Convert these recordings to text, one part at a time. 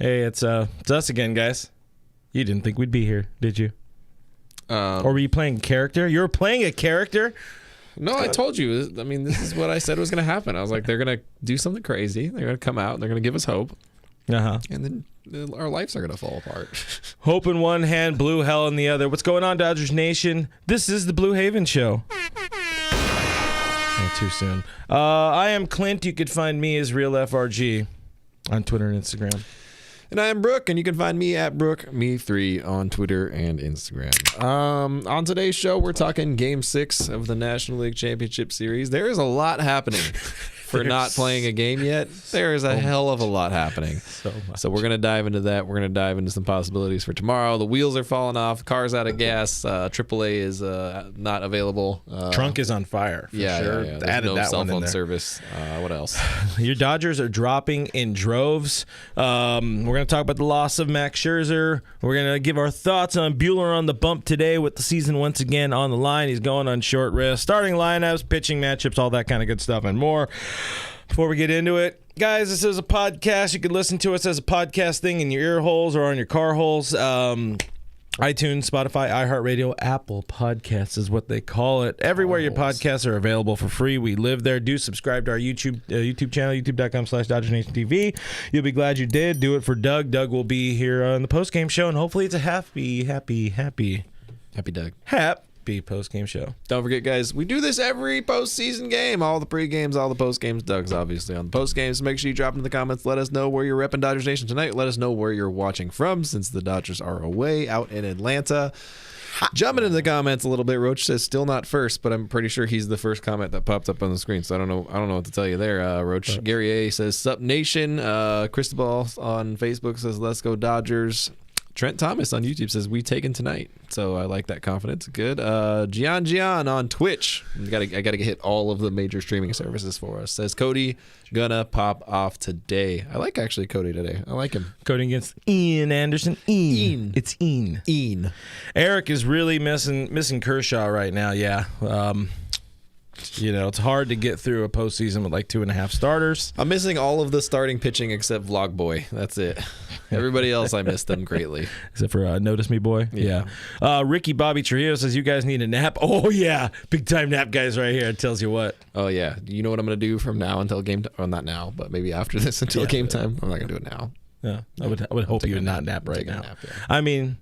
Hey, it's us again, guys. You didn't think we'd be here, did you? Or were you playing a character? You were playing a character? No, I told you. I mean, this is what I said was going to happen. I was like, they're going to do something crazy. They're going to come out and they're going to give us hope. Uh-huh. And then our lives are going to fall apart. Hope in one hand, blue hell in the other. What's going on, Dodgers Nation? This is the Blue Haven Show. Too soon. I am Clint. You could find me as RealFRG on Twitter and Instagram. And I am Brooke, and you can find me at BrookeMe3 on Twitter and Instagram. On today's show, we're talking Game 6 of the National League Championship Series. There is a lot happening for not playing a game yet. There is a hell of a lot happening. So we're going to dive into that. We're going to dive into some possibilities for tomorrow. The wheels are falling off. Car's out of gas. AAA is not available. Trunk is on fire. For sure. Yeah. Added no that cell one in phone there. service. What else? Your Dodgers are dropping in droves. We're going to talk about the loss of Max Scherzer. We're going to give our thoughts on Buehler on the bump today with the season once again on the line. He's going on short rest. Starting lineups, pitching matchups, all that kind of good stuff and more. Before we get into it, guys, this is a podcast. You can listen to us as a podcast thing in your ear holes or on your car holes. iTunes, Spotify, iHeartRadio, Apple Podcasts is what they call it. Everywhere your podcasts are available for free. We live there. Do subscribe to our YouTube channel, youtube.com/DodgersNationTV. You'll be glad you did. Do it for Doug. Doug will be here on the postgame show, and hopefully it's a happy Doug. Happy postgame show. Don't forget, guys, we do this every postseason game. All the pre-games, all the post-games. Doug's obviously on the post-games. Make sure you drop in the comments. Let us know where you're repping Dodgers Nation tonight. Let us know where you're watching from, since the Dodgers are away out in Atlanta. Jumping into the comments a little bit, Roach says still not first, but I'm pretty sure he's the first comment that popped up on the screen, so I don't know what to tell you there, Roach. Gary A says, Sup Nation. Cristobal on Facebook says, let's go Dodgers. Trent Thomas on YouTube says, we taken tonight. So I like that confidence. Good. Gian on Twitch. I gotta hit all of the major streaming services for us. Says, Cody gonna pop off today. I like actually Cody today. I like him. Cody against Ian Anderson. Ian. It's Ian. Eric is really missing Kershaw right now. Yeah. It's hard to get through a postseason with like 2.5 starters. I'm missing all of the starting pitching except Vlog Boy. That's it. Everybody else, I miss them greatly. Except for Notice Me Boy. Yeah. Ricky Bobby Trujillo says, you guys need a nap. Oh, yeah. Big time nap guys right here. It tells you what. Oh, yeah. You know what I'm going to do from now until game time? Well, not now, but maybe after this until game time. I'm not going to do it now. Yeah. I would hope you would not nap right now. Nap, yeah. I mean,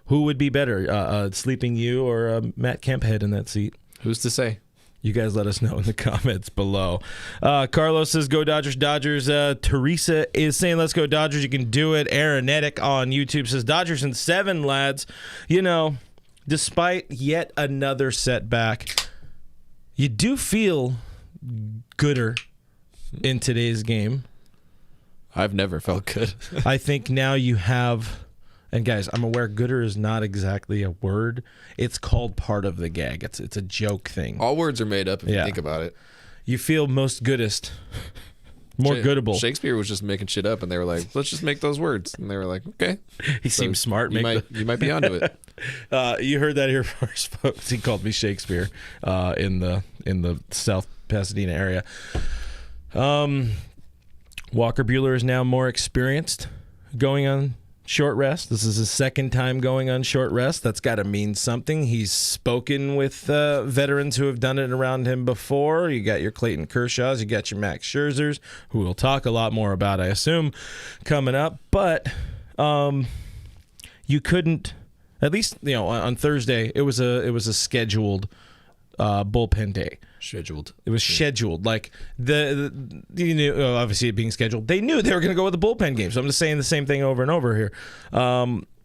who would be better, sleeping you or Matt Kemphead in that seat? Who's to say? You guys let us know in the comments below. Carlos says, go Dodgers, Dodgers. Teresa is saying, let's go Dodgers. You can do it. Aaronetic on YouTube says, Dodgers in 7, lads. Despite yet another setback, you do feel gooder in today's game. I've never felt good. I think now you have... And guys, I'm aware gooder is not exactly a word. It's called part of the gag. It's a joke thing. All words are made up if you think about it. You feel most goodest. More goodable. Shakespeare was just making shit up, and they were like, let's just make those words. And they were like, okay. He seems smart. You might be onto it. You heard that here first, folks. He called me Shakespeare in the South Pasadena area. Walker Buehler is now more experienced going on short rest. This is his second time going on short rest. That's got to mean something. He's spoken with veterans who have done it around him before. You got your Clayton Kershaws. You got your Max Scherzers, who we'll talk a lot more about, I assume, coming up. But you couldn't, at least on Thursday, it was a scheduled bullpen day. It was scheduled. Like obviously it being scheduled, they knew they were going to go with the bullpen game. So I'm just saying the same thing over and over here.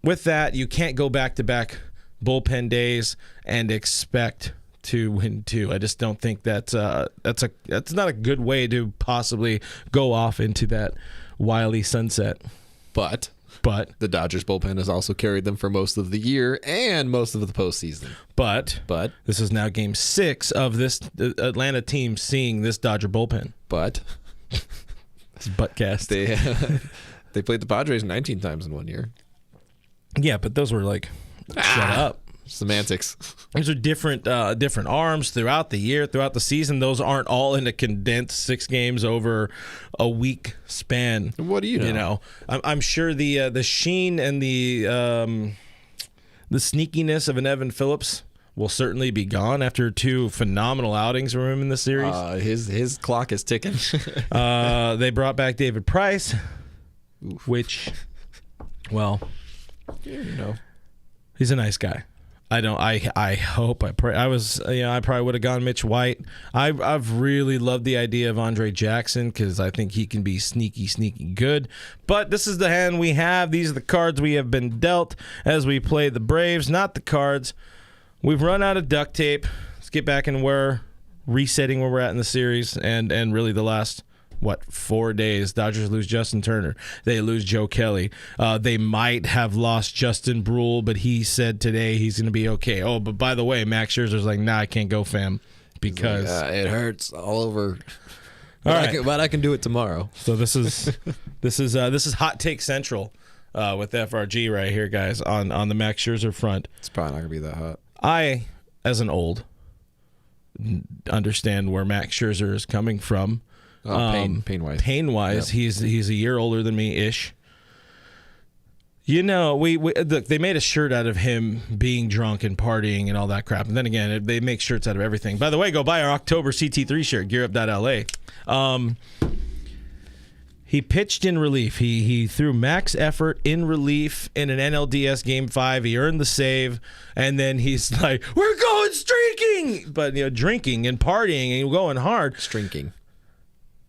With that, you can't go back-to-back bullpen days and expect to win 2. I just don't think that's not a good way to possibly go off into that wily sunset. But the Dodgers bullpen has also carried them for most of the year and most of the postseason. But this is now game 6 of this Atlanta team seeing this Dodger bullpen. But this buttcast. They played the Padres 19 times in one year. Yeah, but those were like shut up. Semantics. These are different arms throughout the year, throughout the season. Those aren't all in a condensed 6 games over a week span. What do you know? You know, I'm sure the sheen and the sneakiness of an Evan Phillips will certainly be gone after 2 phenomenal outings from him in the series. His clock is ticking. They brought back David Price, which, well, you know, he's a nice guy. I hope, I pray. I probably would have gone Mitch White. I've really loved the idea of Andre Jackson because I think he can be sneaky good. But this is the hand we have. These are the cards we have been dealt as we play the Braves, not the cards. We've run out of duct tape. Let's get back and we're resetting where we're at in the series and really the last 4 days. Dodgers lose Justin Turner. They lose Joe Kelly. They might have lost Justin Brule, but he said today he's going to be okay. Oh, but by the way, Max Scherzer's like, nah, I can't go, fam, because it hurts all over. All right. But I can do it tomorrow. So this is hot take central with FRG right here, guys, on the Max Scherzer front. It's probably not going to be that hot. I, as an old, understand where Max Scherzer is coming from. Pain-wise. Pain-wise, yep. He's a year older than me ish. You know, we look, they made a shirt out of him being drunk and partying and all that crap. And then again, they make shirts out of everything. By the way, go buy our October CT3 shirt, gearup.la. He pitched in relief. He threw max effort in relief in an NLDS Game 5. He earned the save, and then he's like, "We're going streaking!" But, you know, drinking and partying and going hard. Strinking.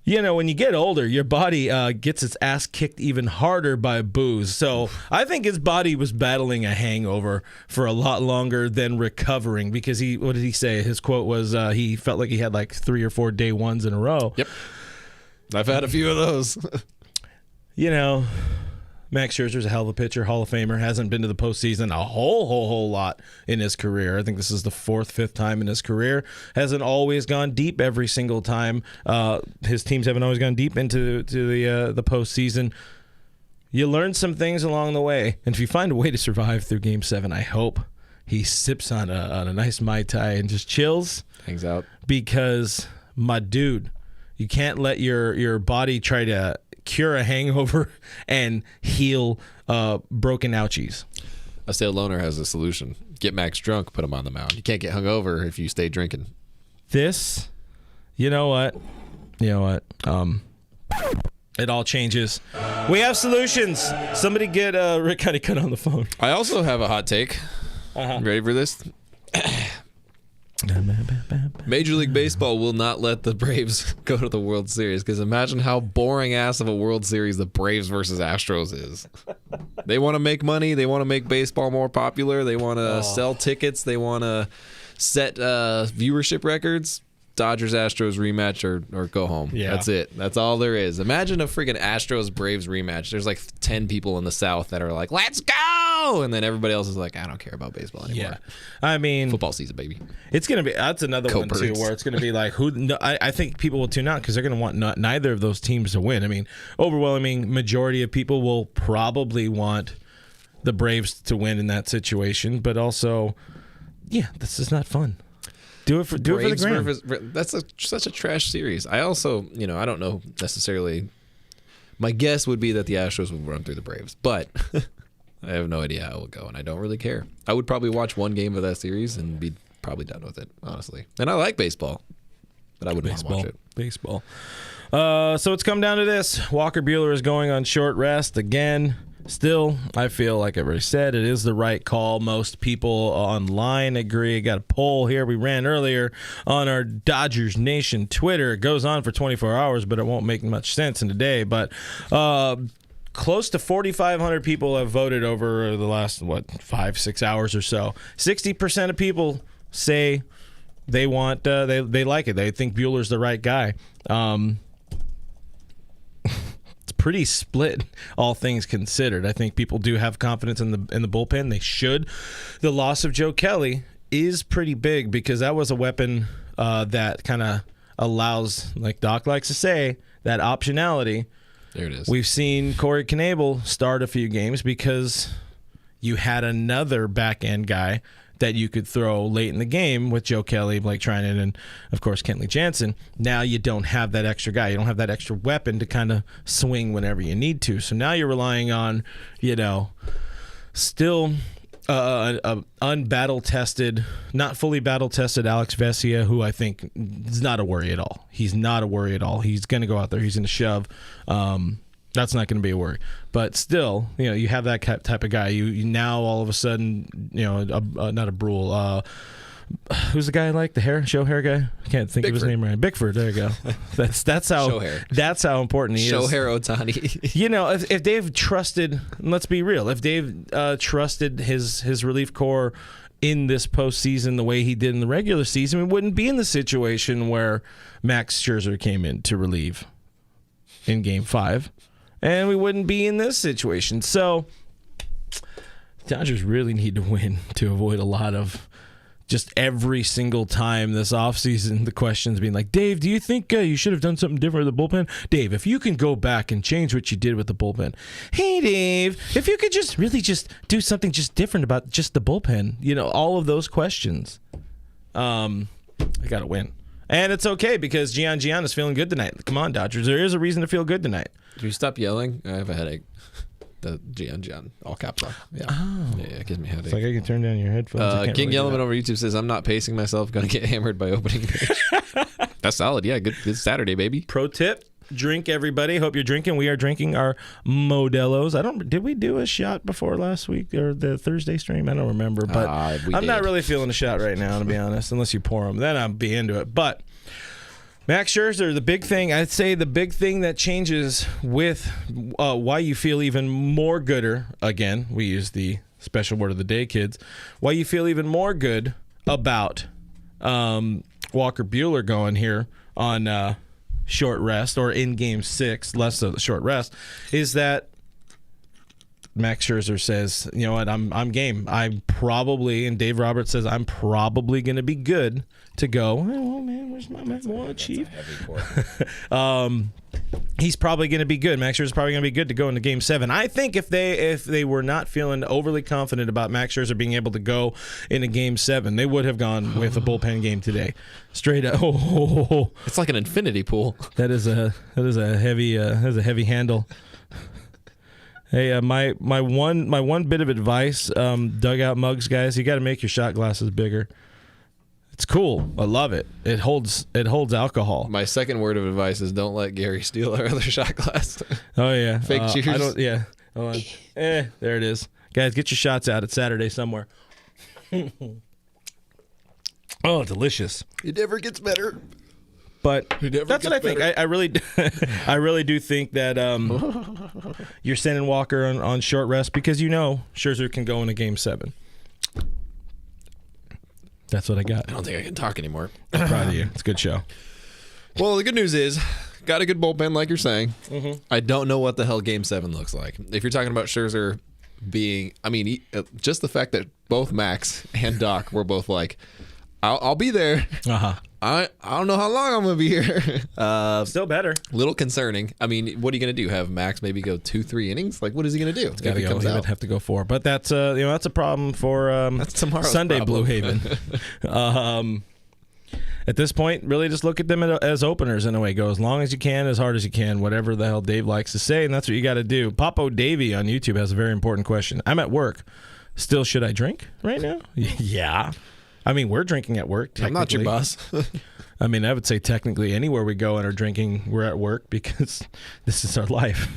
You know, when you get older, your body gets its ass kicked even harder by booze. So I think his body was battling a hangover for a lot longer than recovering because what did he say? His quote was he felt like he had like 3 or 4 day ones in a row. Yep. I've had a few of those. You know, Max Scherzer's a hell of a pitcher, Hall of Famer, hasn't been to the postseason a whole lot in his career. I think this is the 4th, 5th time in his career. Hasn't always gone deep every single time. His teams haven't always gone deep into the postseason. You learn some things along the way, and if you find a way to survive through Game 7, I hope he sips on a nice Mai Tai and just chills. Hangs out. Because, my dude, you can't let your body try to cure a hangover and heal broken ouchies. A stale loner has a solution. Get Max drunk, put him on the mound. You can't get hungover if you stay drinking. You know what? It all changes. We have solutions. Somebody get Rick Honeycutt on the phone. I also have a hot take. Ready for this? Major League Baseball will not let the Braves go to the World Series because imagine how boring ass of a World Series the Braves versus Astros is. They want to make money. They want to make baseball more popular. They want to sell tickets. They want to set viewership records. Dodgers Astros rematch or go home. Yeah. That's it. That's all there is. Imagine a freaking Astros Braves rematch. There's like 10 people in the South that are like, "Let's go!" And then everybody else is like, "I don't care about baseball anymore." Yeah, I mean, football season, baby. It's gonna be. That's another one too, where it's gonna be like, who? No, I think people will tune out because they're gonna want neither of those teams to win. I mean, overwhelming majority of people will probably want the Braves to win in that situation, but also, yeah, this is not fun. Do it for the gram. That's such a trash series. I also, I don't know necessarily. My guess would be that the Astros would run through the Braves, but I have no idea how it would go, and I don't really care. I would probably watch one game of that series and be probably done with it, honestly. And I like baseball, but I wouldn't want to watch it. Baseball. So it's come down to this. Walker Buehler is going on short rest again. Still, I feel like I've already said, it is the right call. Most people online agree. I got a poll here we ran earlier on our Dodgers Nation Twitter. It goes on for 24 hours, but it won't make much sense in a day. But close to 4,500 people have voted over the last, 5-6 hours or so. 60% of people say they want, they like it. They think Buehler's the right guy. Pretty split, all things considered. I think people do have confidence in the bullpen. They should. The loss of Joe Kelly is pretty big because that was a weapon that kind of allows, like Doc likes to say, that optionality. There it is. We've seen Corey Knebel start a few games because you had another back end guy that you could throw late in the game with Joe Kelly, Blake Trinan, and, of course, Kenley Jansen. Now you don't have that extra guy. You don't have that extra weapon to kind of swing whenever you need to. So now you're relying on, still unbattle-tested, not fully battle-tested Alex Vesia, who I think is not a worry at all. He's not a worry at all. He's going to go out there. He's going to shove. That's not going to be a worry. But still, you have that type of guy. You now all of a sudden, not a Brule. Who's the guy I like? The show hair guy? I can't think of his name right. Bickford. There you go. That's how. That's how important he is. Shohei Ohtani. If they've trusted, let's be real. If they've trusted his relief corps in this postseason the way he did in the regular season, we wouldn't be in the situation where Max Scherzer came in to relieve in Game 5. And we wouldn't be in this situation. So, Dodgers really need to win to avoid a lot of just every single time this offseason, the questions being like, Dave, do you think you should have done something different with the bullpen? Dave, if you can go back and change what you did with the bullpen. Hey, Dave, if you could just really just do something just different about just the bullpen. All of those questions. I got to win. And it's okay because Gian is feeling good tonight. Come on, Dodgers. There is a reason to feel good tonight. Can you stop yelling? I have a headache. The Gian, all caps lock. Yeah. Oh. Yeah, it gives me a headache. It's like I can turn down your headphones. King Yellowman over YouTube says, I'm not pacing myself. Going to get hammered by opening pitch. That's solid. Yeah, good Saturday, baby. Pro tip. Drink, everybody. Hope you're drinking. We are drinking our Modelo's. Did we do a shot before last week or the Thursday stream? I don't remember, but I'm not really feeling a shot right now, to be honest, unless you pour them. Then I'll be into it. But Max Scherzer, the big thing, I'd say the big thing that changes with why you feel even more gooder, again, we use the special word of the day, kids, why you feel even more good about Walker Buehler going here on short rest, or in Game 6, less so the short rest, is that Max Scherzer says, you know what, I'm game. I'm probably, and Dave Roberts says, I'm probably going to be good to go. Oh, man, where's my wallet, Chief? He's probably going to be good. Max Scherzer's probably going to be good to go into Game 7. I think if they were not feeling overly confident about Max Scherzer being able to go into Game 7, they would have gone with a bullpen game today. Straight up. Oh. It's like an infinity pool. That is a heavy handle. Hey, my one bit of advice, dugout mugs, guys, you got to make your shot glasses bigger. It's cool. I love it. It holds alcohol. My second word of advice is don't let Gary steal our other shot glass. Oh yeah, fake cheers. Hold on. There it is, guys. Get your shots out. It's Saturday somewhere. Oh, delicious. It never gets better. But that's what I think. I really, I really do think that you're sending Walker on short rest because Scherzer can go into Game 7. That's what I got. I don't think I can talk anymore. I'm proud of you. It's a good show. Well, the good news is, got a good bullpen, like you're saying. Mm-hmm. I don't know what the hell Game 7 looks like. If you're talking about Scherzer being, just the fact that both Max and Doc were both like, I'll be there. Uh-huh. I don't know how long I'm going to be here. Still better. Little concerning. What are you going to do? Have Max maybe go 2-3 innings? Like, what is he going to do? It's got to go. He would have to go 4. But that's that's a problem for that's tomorrow's Sunday problem. Blue Haven. At this point, really just look at them as openers in a way. Go as long as you can, as hard as you can, whatever the hell Dave likes to say, and that's what you got to do. Popo Davey on YouTube has a very important question. I'm at work. Still, should I drink right now? Yeah. We're drinking at work. I'm not your boss. I would say technically anywhere we go and are drinking, we're at work because this is our life.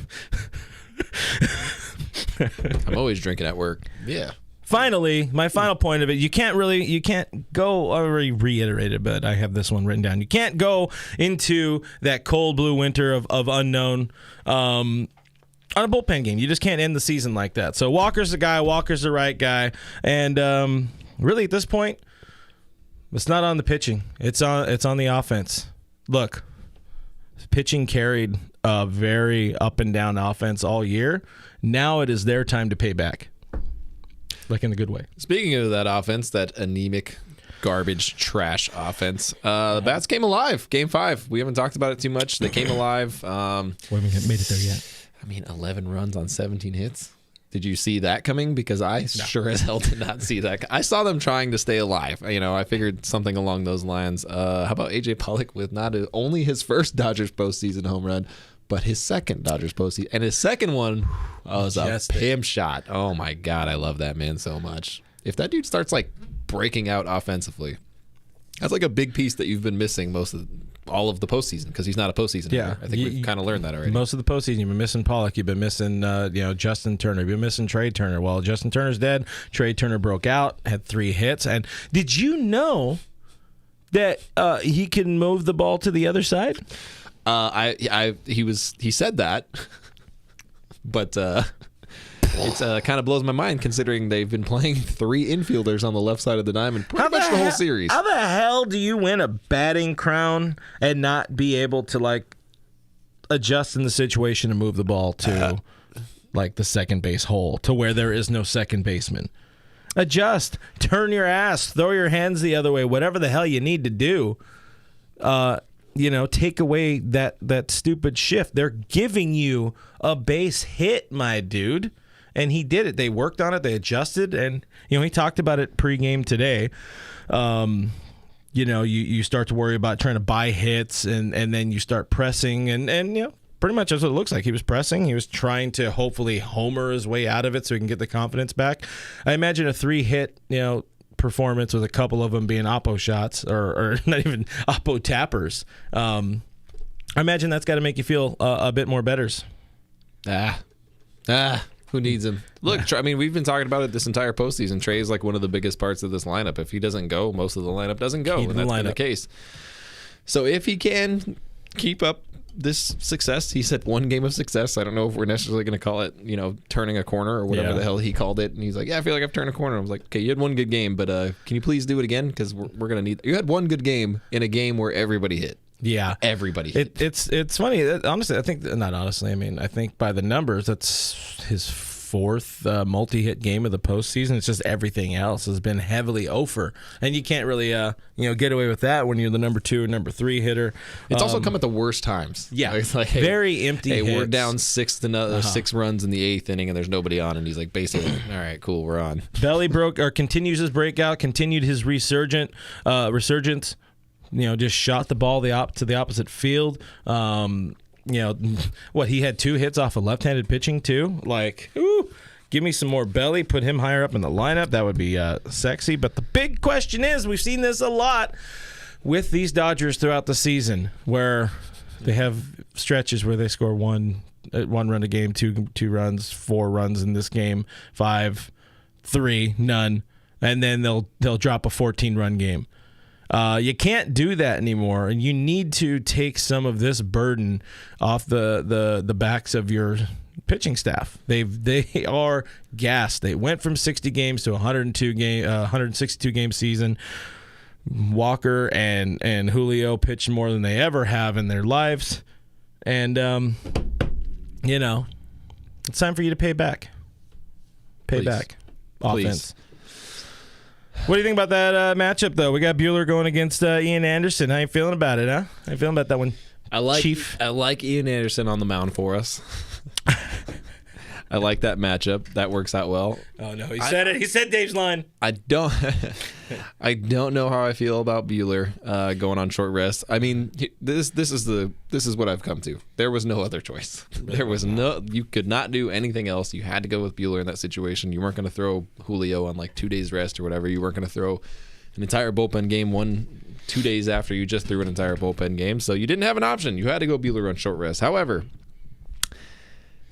I'm always drinking at work. Yeah. Finally, my final point of it, you can't go, I already reiterated, but I have this one written down. You can't go into that cold blue winter of unknown on a bullpen game. You just can't end the season like that. So Walker's the guy, Walker's the right guy, and really at this point, it's not on the pitching. It's on the offense. Look, pitching carried a very up and down offense all year. Now it is their time to pay back. Like in a good way. Speaking of that offense, that anemic, garbage, trash offense, the bats came alive. Game 5. We haven't talked about it too much. They came alive. We haven't made it there yet. 11 runs on 17 hits. Did you see that coming? Because I sure as hell did not see that. I saw them trying to stay alive. I figured something along those lines. How about AJ Pollock with not only his first Dodgers postseason home run, but his second Dodgers postseason. And his second one was a pimp shot. Oh, my God. I love that man so much. If that dude starts, breaking out offensively, that's a big piece that you've been missing all of the postseason because he's not a postseason hitter. I think we've kind of learned that already. Most of the postseason, you've been missing Pollock. You've been missing, Justin Turner. You've been missing Trey Turner. Well, Justin Turner's dead. Trey Turner broke out, had 3 hits. And did you know that he can move the ball to the other side? He said that, but it kind of blows my mind considering they've been playing 3 infielders on the left side of the diamond pretty much the whole series. How the hell do you win a batting crown and not be able to adjust in the situation and move the ball to the second base hole to where there is no second baseman? Adjust, turn your ass, throw your hands the other way, whatever the hell you need to do. Take away that stupid shift. They're giving you a base hit, my dude. And he did it. They worked on it. They adjusted. And, he talked about it pregame today. You start to worry about trying to buy hits and then you start pressing. And pretty much that's what it looks like. He was pressing. He was trying to hopefully homer his way out of it so he can get the confidence back. I imagine a 3-hit, performance with a couple of them being oppo shots or not even oppo tappers. I imagine that's got to make you feel a bit more betters. Who needs him? Look, we've been talking about it this entire postseason. Trey is one of the biggest parts of this lineup. If he doesn't go, most of the lineup doesn't go, and that's been the case. So if he can keep up this success, he said 1 game of success. I don't know if we're necessarily going to call it, turning a corner or whatever the hell he called it. And he's like, I feel like I've turned a corner. I was like, okay, you had 1 good game, but can you please do it again? Because we're going to need. You had 1 good game in a game where everybody hit. Yeah, everybody hit. It's funny. Honestly, I think by the numbers, that's his 4th multi-hit game of the postseason. It's just everything else has been heavily over, and you can't really get away with that when you're the number 2 or number 3 hitter. It's also come at the worst times. Yeah, it's very empty. Hey, hits. We're down 6 runs in the 8th inning, and there's nobody on, and he's basically, all right, cool, we're on. Belly continues his breakout, continued his resurgence. Just shot the ball to the opposite field. He had 2 hits off of left-handed pitching too. Give me some more Belly. Put him higher up in the lineup. That would be sexy. But the big question is, we've seen this a lot with these Dodgers throughout the season, where they have stretches where they score 1 run a game, 2 runs, 4 runs in this game, 5, 3, none, and then they'll drop a 14-run game. You can't do that anymore, and you need to take some of this burden off the backs of your pitching staff. They are gassed. They went from 60 games to 162 game season. Walker and Julio pitched more than they ever have in their lives, and it's time for you to pay back. Back. Offense. What do you think about that matchup, though? We got Buehler going against Ian Anderson. How you feeling about it, huh? How you feeling about that one, Chief? I like Ian Anderson on the mound for us. I like that matchup. That works out well. Oh no, he said it. He said Dave's line. I don't know how I feel about Buehler going on short rest. This is what I've come to. There was no other choice. You could not do anything else. You had to go with Buehler in that situation. You weren't going to throw Julio on 2 days rest or whatever. You weren't going to throw an entire bullpen game 2 days after you just threw an entire bullpen game. So you didn't have an option. You had to go Buehler on short rest. However,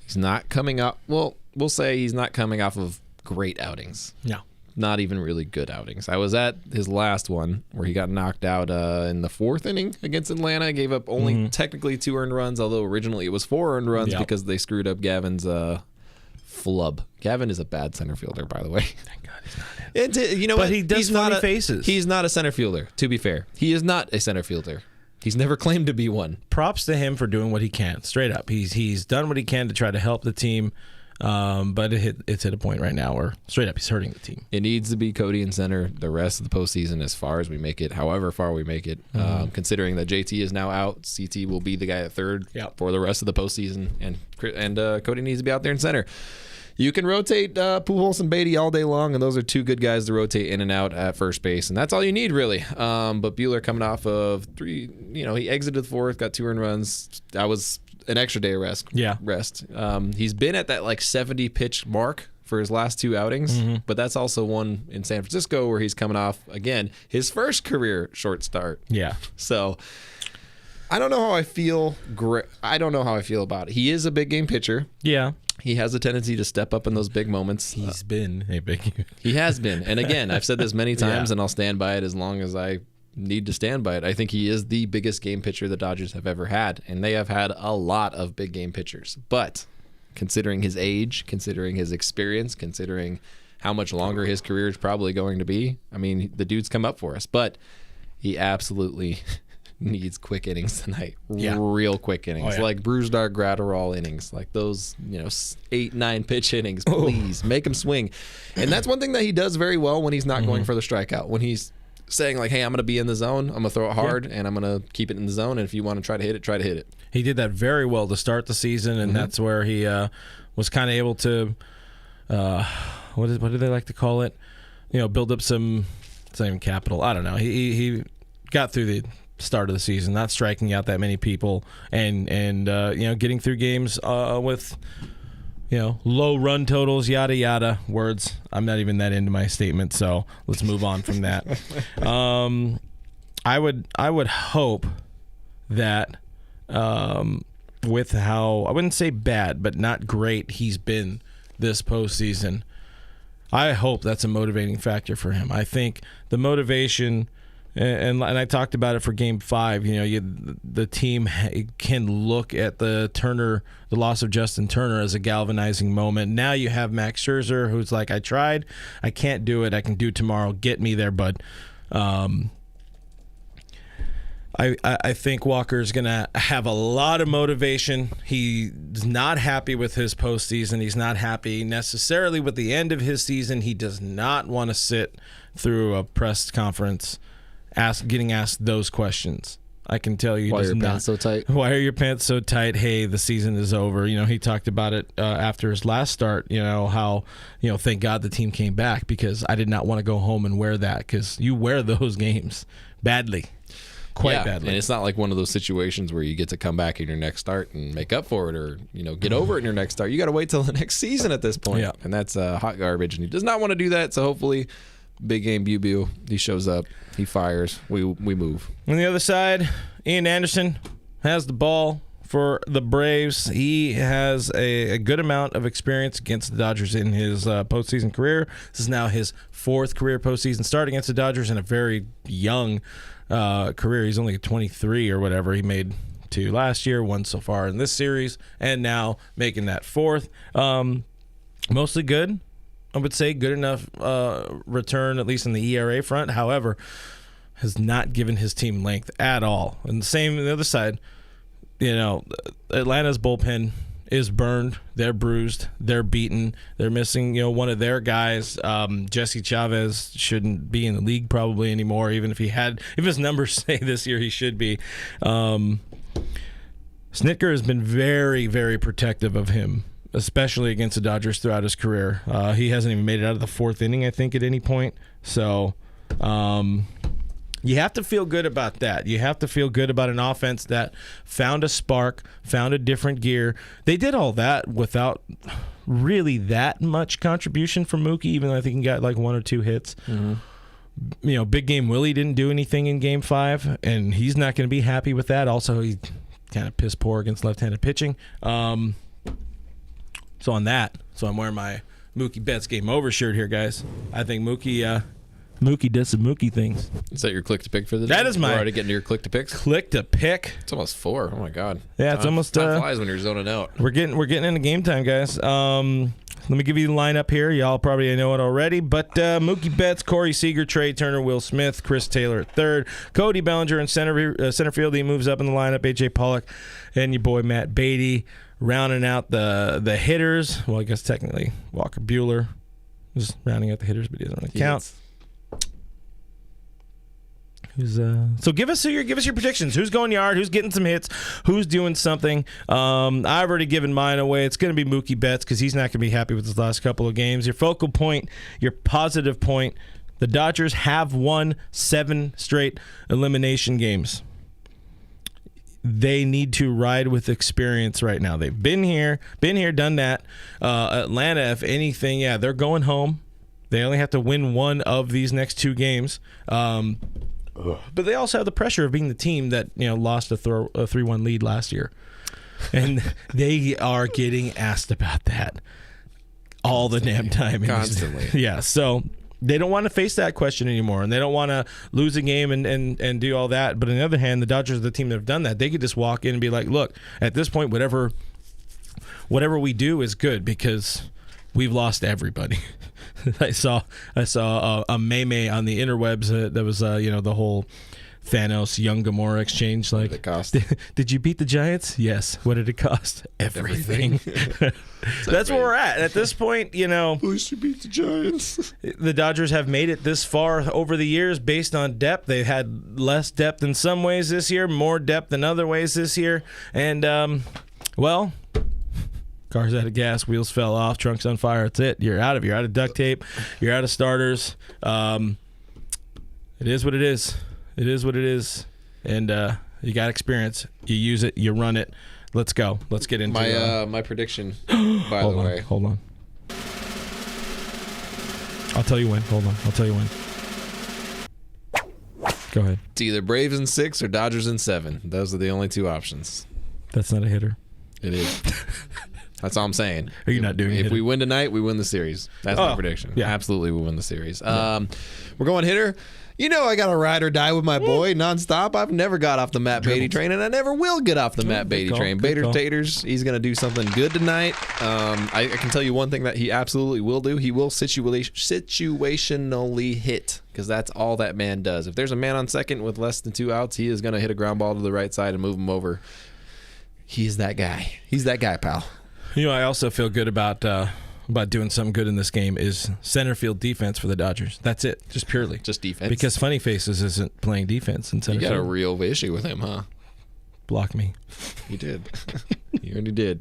he's not coming up. Well, we'll say he's not coming off of great outings. No. Not even really good outings. I was at his last one where he got knocked out in the 4th inning against Atlanta. Gave up only technically 2 earned runs, although originally it was 4 earned runs because they screwed up Gavin's flub. Gavin is a bad center fielder, by the way. Thank God he's not. But he does funny faces. He's not a center fielder, to be fair. He is not a center fielder. He's never claimed to be one. Props to him for doing what he can, straight up. He's done what he can to try to help the team, but it's at a point right now where, straight up, he's hurting the team. It needs to be Cody in center the rest of the postseason as far as we make it, however far we make it. Considering that JT is now out, CT will be the guy at third for the rest of the postseason, and Cody needs to be out there in center. You can rotate Pujols and Beatty all day long, and those are two good guys to rotate in and out at first base, and that's all you need, really. But Buehler coming off of he exited the fourth, got 2 earned runs. That was an extra day of rest. Yeah. He's been at that 70 pitch mark for his last 2 outings, but that's also one in San Francisco where he's coming off, again, his first career short start. Yeah. So I don't know how I feel. I don't know how I feel about it. He is a big game pitcher. Yeah. He has a tendency to step up in those big moments. He's been a big. He has been. And again, I've said this many times, Yeah. and I'll stand by it as long as I need to stand by it. I think he is the biggest game pitcher the Dodgers have ever had, and they have had a lot of big game pitchers. But considering his age, considering his experience, considering how much longer his career is probably going to be, I mean, the dude's come up for us. But he absolutely needs quick innings tonight. Yeah. Real quick innings. Oh, yeah. Like Brusdar Gratterall innings. Like those, 8-9 pitch innings. Please make him swing. And that's one thing that he does very well when he's not going for the strikeout. When he's saying hey, I'm going to be in the zone. I'm going to throw it hard and I'm going to keep it in the zone. And if you want to try to hit it, try to hit it. He did that very well to start the season, and that's where he was kind of able to, what do they like to call it? Build up some, it's not even capital. I don't know. He got through the start of the season, not striking out that many people, and getting through games with low run totals, yada yada words. I'm not even that into my statement, so let's move on from that. I would hope that with how, I wouldn't say bad, but not great he's been this postseason, I hope that's a motivating factor for him. I think the motivation, and I talked about it for Game 5. The team can look at the loss of Justin Turner as a galvanizing moment. Now you have Max Scherzer, who's like, I tried, I can't do it, I can do it tomorrow. Get me there, bud. I think Walker's going to have a lot of motivation. He's not happy with his postseason. He's not happy necessarily with the end of his season. He does not want to sit through a press conference getting asked those questions. I can tell you. Why are your pants so tight? Why are your pants so tight? Hey, the season is over. He talked about it after his last start, how, thank God the team came back, because I did not want to go home and wear that, because you wear those games badly. Quite badly. And it's not like one of those situations where you get to come back in your next start and make up for it, or get over it in your next start. You got to wait till the next season at this point. Yeah. And that's hot garbage, and he does not want to do that. So hopefully, big game Bubu, he shows up, he fires, we move. On the other side, Ian Anderson has the ball for the Braves. He has a good amount of experience against the Dodgers in his postseason career. This is now his 4th career postseason start against the Dodgers in a very young career. He's only 23 or whatever. He made 2 last year, 1 so far in this series, and now making that 4th. Mostly good. I would say good enough return, at least in the ERA front. However, has not given his team length at all. And the same on the other side, Atlanta's bullpen is burned. They're bruised. They're beaten. They're missing, one of their guys. Jesse Chavez shouldn't be in the league probably anymore, even if his numbers say this year he should be. Snitker has been very, very protective of him, especially against the Dodgers throughout his career. He hasn't even made it out of the 4th inning, I think, at any point. So you have to feel good about that. You have to feel good about an offense that found a spark, found a different gear. They did all that without really that much contribution from Mookie, even though I think he got like 1 or 2 hits. Mm-hmm. Big Game Willie didn't do anything in Game 5, and he's not going to be happy with that. Also, he kind of piss poor against left-handed pitching. So I'm wearing my Mookie Betts Game Over shirt here, guys. I think Mookie does some Mookie things. Is that your click to pick for the day? That is mine. We're already getting to your click to picks. Click to pick. It's almost 4. Oh my God. Yeah, it's almost time flies when you're zoning out. We're getting into game time, guys. Let me give you the lineup here. Y'all probably know it already, but Mookie Betts, Corey Seager, Trey Turner, Will Smith, Chris Taylor at 3rd, Cody Bellinger in center field. He moves up in the lineup. AJ Pollock and your boy Matt Beatty rounding out the hitters. Well, I guess technically Walker Buehler is rounding out the hitters, but he doesn't really count. So give us your predictions. Who's going yard? Who's getting some hits? Who's doing something? I've already given mine away. It's going to be Mookie Betts because he's not going to be happy with his last couple of games. Your focal point, your positive point, the Dodgers have won 7 straight elimination games. They need to ride with experience right now. They've been here, done that. Atlanta, if anything, they're going home. They only have to win one of these next 2 games. But they also have the pressure of being the team that lost a 3-1 lead last year. And they are getting asked about that all the damn time. Constantly. Yeah, so they don't want to face that question anymore, and they don't want to lose a game and do all that. But on the other hand, the Dodgers are the team that have done that. They could just walk in and be like, look, at this point, whatever we do is good because we've lost everybody. I saw a meme on the interwebs that was the whole Thanos Young Gamora exchange. Like, what did it cost? Did you beat the Giants? Yes. What did it cost? Everything. That's where we're at this point. At least you beat the Giants. The Dodgers have made it this far over the years based on depth. They've had less depth in some ways this year, more depth in other ways this year, and car's out of gas, wheels fell off, trunk's on fire. That's it. You're out of duct tape. You're out of starters. It is what it is. It is what it is. And you got experience. You use it. You run it. Let's go. Let's get into my prediction, by the way. Hold on. I'll tell you when. Hold on. I'll tell you when. Go ahead. It's either Braves in 6 or Dodgers in 7. Those are the only 2 options. That's not a hitter. It is. That's all I'm saying. Are you not doing it? If we win tonight, we win the series. That's my prediction. Yeah. Absolutely, we win the series. We're going hitter. I got to ride or die with my boy nonstop. I've never got off the Matt Beatty train, and I never will get off the Matt Beatty train. Bader Taters, he's going to do something good tonight. I can tell you one thing that he absolutely will do. He will situationally hit, because that's all that man does. If there's a man on second with less than 2 outs, he is going to hit a ground ball to the right side and move him over. He's that guy. He's that guy, pal. I also feel good about doing something good in this game is center field defense for the Dodgers. That's it. Just purely. Just defense. Because Funny Faces isn't playing defense in center field. You got a real issue with him, huh? Block me. He did. He already did.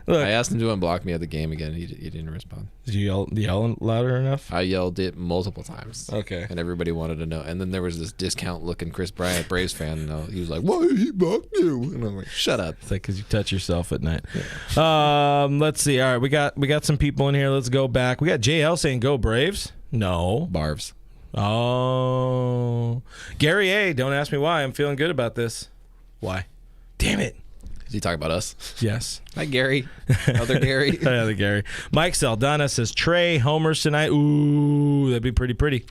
Look, I asked him to unblock me at the game again. He didn't respond. Did you yell louder enough? I yelled it multiple times. Okay. And everybody wanted to know. And then there was this discount-looking Chris Bryant Braves fan. And he was like, "Why did he block you?" And I'm like, "Shut up." It's like because you touch yourself at night. Yeah. Let's see. All right, we got some people in here. Let's go back. We got JL saying, "Go Braves." No. Barbs. Oh. Gary A. Don't ask me why. I'm feeling good about this. Why? Damn it. Is he talking about us? Yes. Hi, Gary. Other Gary. Other Gary. Mike Saldana says Trey homers tonight. Ooh, that'd be pretty.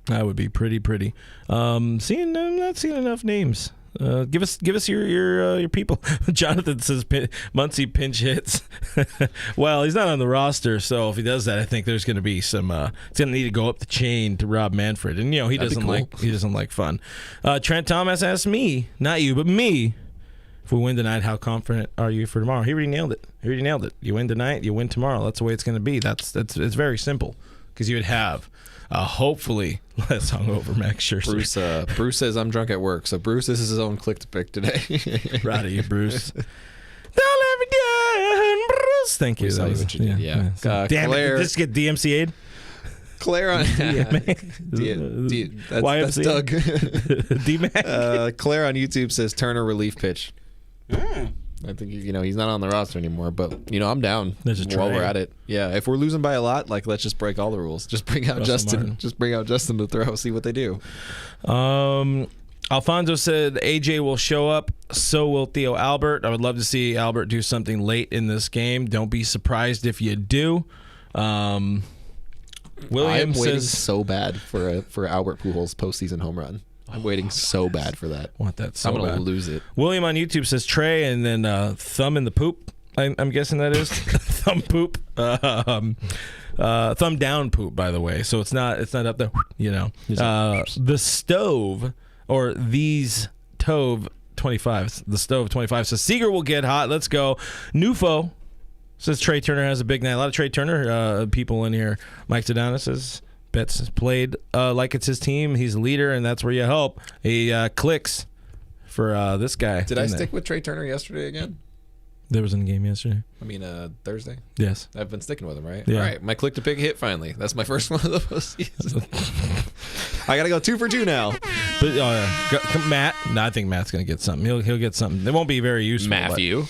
That would be pretty. I'm not seeing enough names. Give us your people. Jonathan says Muncy pinch hits. Well, he's not on the roster, so if he does that, I think there's going to be some. It's going to need to go up the chain to Rob Manfred, and he doesn't like fun. Trent Thomas asked me, not you, but me. If we win tonight, how confident are you for tomorrow? He already nailed it. You win tonight, you win tomorrow. That's the way it's going to be. It's very simple because you would have hopefully less hungover Max Scherzer. Bruce says I'm drunk at work. So Bruce, this is his own click to pick today. Proud of you, Bruce. Don't let me down, Bruce. Thank you. We saw you what you did. Yeah. Damn Claire, it! Did this get DMCA'd? Claire on that's Doug. D-Mac. Claire on YouTube says Turner relief pitch. I think he's not on the roster anymore, but I'm down. While we're at it. Yeah, if we're losing by a lot, let's just break all the rules. Just bring out Justin. Martin. Just bring out Justin to throw. See what they do. Alfonso said AJ will show up. So will Theo Albert. I would love to see Albert do something late in this game. Don't be surprised if you do. William I'm waiting says so bad for Albert Pujols postseason home run. I'm waiting so bad for that. Want that so I'm going bad. to lose it. William on YouTube says Trey and then thumb in the poop. I'm guessing that is thumb poop. Thumb down poop, by the way. So it's not up there. The stove or these Tove 25. The stove 25 says Seager will get hot. Let's go. Nufo says Trey Turner has a big night. A lot of Trey Turner people in here. Mike Sedana says Betts has played like it's his team. He's a leader, and that's where you hope. He clicks for this guy. Did I stick with Trey Turner yesterday again? There was a game yesterday. I mean, Thursday? Yes. I've been sticking with him, right? Yeah. All right, my click to pick hit finally. That's my first one of the postseason. I got to go 2 for 2 now. But Matt, no, I think Matt's going to get something. He'll get something. It won't be very useful. Matthew.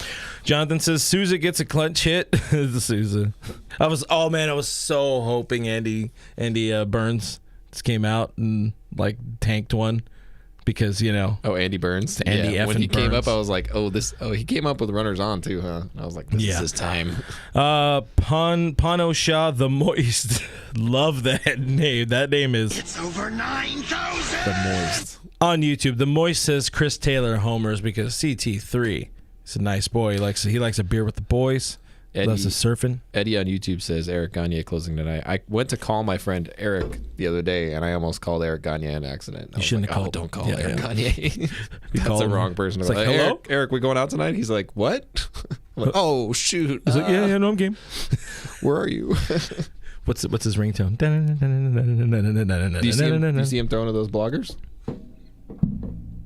Jonathan says Souza gets a clutch hit. The Souza. I was so hoping Andy Burns just came out and like tanked one. Because, Oh, Andy Burns. Andy yeah, effing when he came Burns. up, I was like, he came up with runners on too, huh? I was like, this is his time. Pano Shah the Moist. Love that name. That name is It's over 9,000. The Moist. on YouTube. The Moist says Chris Taylor homers because CT3. He's a nice boy. He likes a beer with the boys. Loves his surfing. Eddie on YouTube says Eric Gagne closing tonight. I went to call my friend Eric the other day, and I almost called Eric Gagne in accident. You shouldn't have called. Don't call Yeah, Eric Gagne. That's called the him. wrong person. It's To like, call. hello? Eric, we going out tonight? He's like, what? I'm like, oh, shoot. He's like, yeah, no, I'm game. Where are you? What's his ringtone? Do you see him throwing to those bloggers?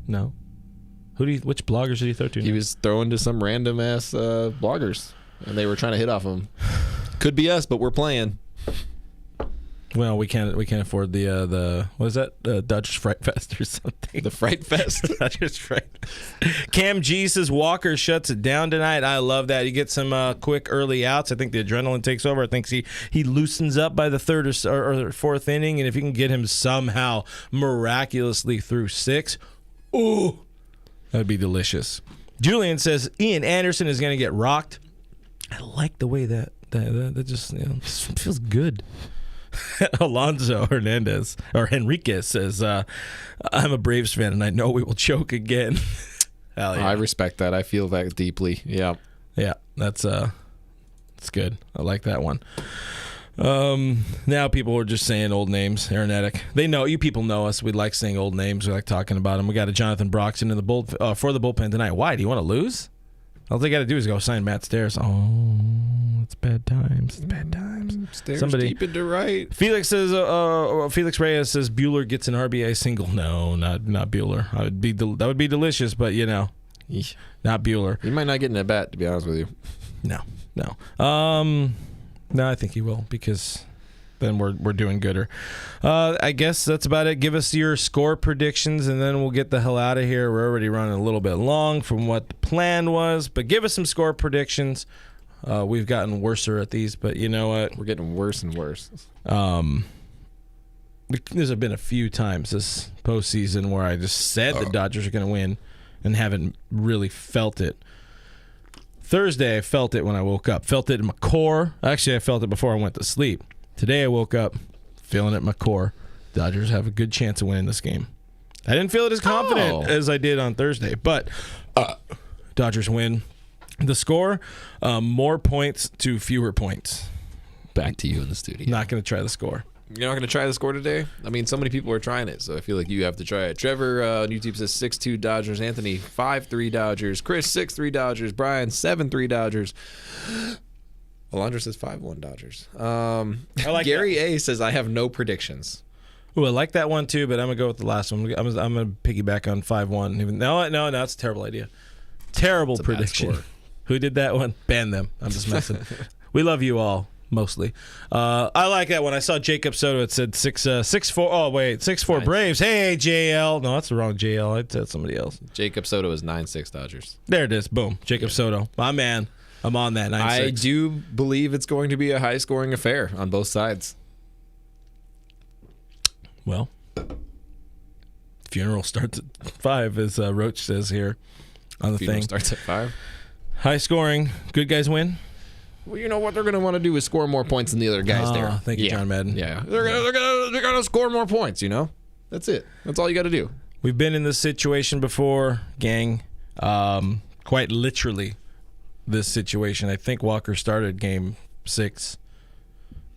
No. Which bloggers did he throw to? He was throwing to some random ass bloggers, and they were trying to hit off him. Could be us, but we're playing. Well, we can't afford the what is that? Dodgers Fright Fest or something. The Fright Fest. Dodgers Fright. Cam G says Walker shuts it down tonight. I love that. He gets some quick early outs. I think the adrenaline takes over. I think he loosens up by the third or fourth inning, and if you can get him somehow miraculously through 6, ooh, that would be delicious. Julian says Ian Anderson is going to get rocked. I like the way that just just feels good. Alonso Hernandez or Henriquez says, I'm a Braves fan and I know we will choke again. Hell yeah. I respect that. I feel that deeply. Yeah. Yeah, that's good. I like that one. Now people are just saying old names. Aronetic. They know, you people know us. We like saying old names. We like talking about them. We got a Jonathan Broxton in the for the bullpen tonight. Why? Do you want to lose? All they got to do is go sign Matt Stairs. Oh, it's bad times. It's bad times. Stairs Somebody deep into right. Felix says. Felix Reyes says Bueller gets an RBI single. No, not Bueller. That would be delicious, but Eesh. not Bueller. He might not get in a bat, to be honest with you. No. No, I think he will because then we're doing gooder. I guess that's about it. Give us your score predictions, and then we'll get the hell out of here. We're already running a little bit long from what the plan was, but give us some score predictions. We've gotten worser at these, but you know what? We're getting worse and worse. There's been a few times this postseason where I just said the Dodgers are going to win and haven't really felt it. Thursday, I felt it when I woke up. Felt it in my core. Actually, I felt it before I went to sleep. Today, I woke up feeling it in my core. Dodgers have a good chance of winning this game. I didn't feel it as confident as I did on Thursday, but Dodgers win. The score, more points to fewer points. Back to you in the studio. Not going to try the score. You're not going to try the score today? I mean, so many people are trying it, so I feel like you have to try it. Trevor on YouTube says 6-2 Dodgers. Anthony, 5-3 Dodgers. Chris, 6-3 Dodgers. Brian, 7-3 Dodgers. Alondra says 5-1 Dodgers. I like Gary A says, I have no predictions. Ooh, I like that one too, but I'm going to go with the last one. I'm going to piggyback on 5-1. No, that's a terrible idea. Terrible prediction. Who did that one? Ban them. I'm just messing. We love you all. Mostly. I like that one. I saw Jacob Soto. It said 6-4. Oh, wait. 6-4 Nice. Braves. Hey, JL. No, that's the wrong JL. I said somebody else. Jacob Soto is 9-6 Dodgers. There it is. Boom. Jacob Soto. My man. I'm on that. 9-6. I do believe it's going to be a high-scoring affair on both sides. Well, funeral starts at 5, as Roach says here on the Funeral thing. starts at 5. High scoring. Good guys win. Well, you know what they're going to want to do is score more points than the other guys there. Thank you, John Madden. Yeah, they're gonna score more points. You know, that's it. That's all you got to do. We've been in this situation before, gang. Quite literally, this situation. I think Walker started Game 6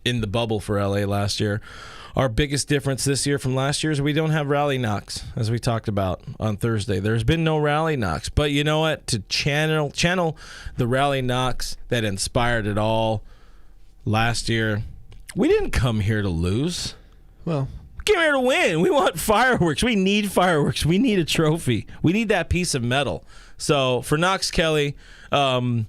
in the bubble for LA last year. Our biggest difference this year from last year is we don't have rally knocks, as we talked about on Thursday. There's been no rally knocks. But you know what? To channel the rally knocks that inspired it all last year, we didn't come here to lose. Well, Came here to win. We want fireworks. We need fireworks. We need a trophy. We need that piece of metal. So for Knox Kelly, in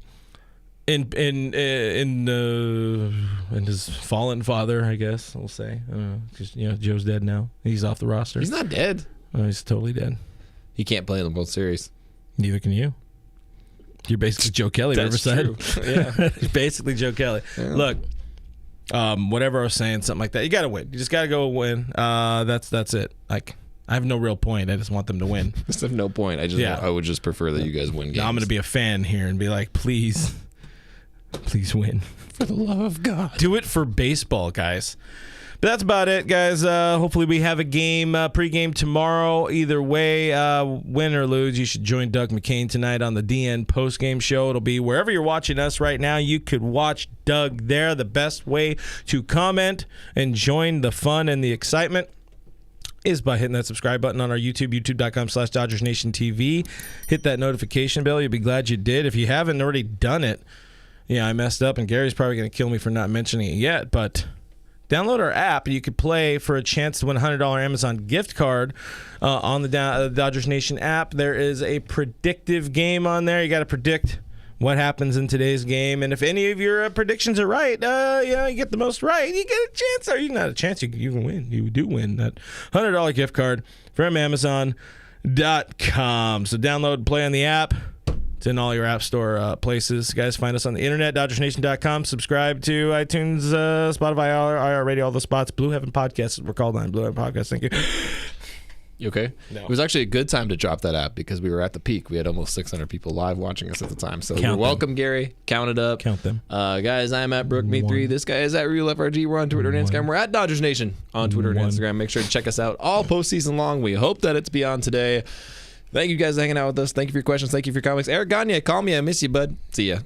his fallen father, I guess we'll say, because Joe's dead now. He's off the roster. he's not dead. Oh, he's totally dead. He can't play in the World Series. Neither can you. You're basically Joe Kelly, That's Riverside. true. Yeah. Basically Joe Kelly. Yeah. Look, whatever I was saying, something like that. You got to win. You just got to go win. That's it. Like, I have no real point. I just want them to win. Just have no point. I would just prefer that you guys win games. Now I'm going to be a fan here and be like, please win. For the love of God. Do it for baseball, guys. But that's about it, guys. Hopefully we have a game, pregame tomorrow. Either way, win or lose, you should join Doug McCain tonight on the DN postgame show. It'll be wherever you're watching us right now. You could watch Doug there. The best way to comment and join the fun and the excitement is by hitting that subscribe button on our YouTube, youtube.com/DodgersNationTV. Hit that notification bell. You'll be glad you did. If you haven't already done it, I messed up, and Gary's probably going to kill me for not mentioning it yet, but download our app, and you could play for a chance to win a $100 Amazon gift card on the Dodgers Nation app. There is a predictive game on there. You got to predict what happens in today's game, and if any of your predictions are right, you get the most right, you get a chance. Or you not a chance, you can win. You do win that $100 gift card from Amazon.com. So download and play on the app. It's in all your app store places. Guys, find us on the internet, DodgersNation.com. Subscribe to iTunes, Spotify, iHeartRadio, all the spots. Blue Heaven Podcast, we're called on Blue Heaven Podcast. Thank you. You okay? No. It was actually a good time to drop that app because we were at the peak. We had almost 600 people live watching us at the time. So you're welcome, Gary. Count it up. Count them. Guys, I'm at BrookMe3. This guy is at RealFRG. We're on Twitter and Instagram. We're at Dodgers Nation on Twitter and Instagram. Make sure to check us out all postseason long. We hope that it's beyond today. Thank you guys for hanging out with us. Thank you for your questions. Thank you for your comments. Eric Gagne, call me. I miss you, bud. See ya.